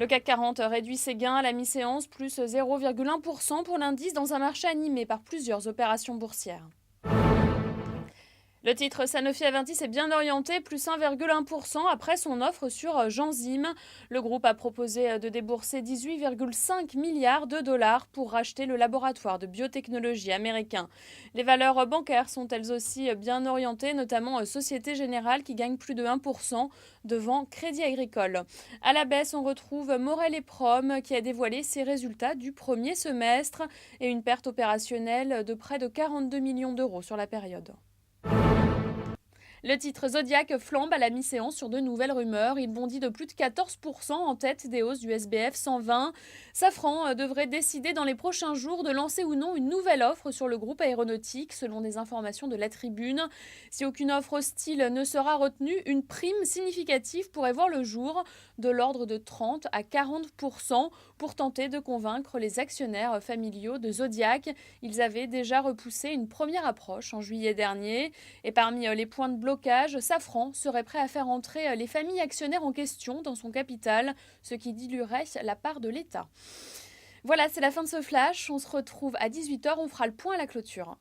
Le CAC 40 réduit ses gains à la mi-séance, plus 0,1% pour l'indice dans un marché animé par plusieurs opérations boursières. Le titre Sanofi Aventis est bien orienté, plus 1,1% après son offre sur Genzym. Le groupe a proposé de débourser 18,5 milliards de dollars pour racheter le laboratoire de biotechnologie américain. Les valeurs bancaires sont elles aussi bien orientées, notamment Société Générale qui gagne plus de 1% devant Crédit Agricole. À la baisse, on retrouve Morel et Prom qui a dévoilé ses résultats du premier semestre et une perte opérationnelle de près de 42 millions d'euros sur la période. Le titre Zodiac flambe à la mi-séance sur de nouvelles rumeurs. Il bondit de plus de 14% en tête des hausses du SBF 120. Safran devrait décider dans les prochains jours de lancer ou non une nouvelle offre sur le groupe aéronautique, selon des informations de la Tribune. Si aucune offre hostile ne sera retenue, une prime significative pourrait voir le jour, de l'ordre de 30 à 40%, pour tenter de convaincre les actionnaires familiaux de Zodiac. Ils avaient déjà repoussé une première approche en juillet dernier. Et parmi les points de blocage, Safran serait prêt à faire entrer les familles actionnaires en question dans son capital, ce qui diluerait la part de l'État. Voilà, c'est la fin de ce flash. On se retrouve à 18h, on fera le point à la clôture.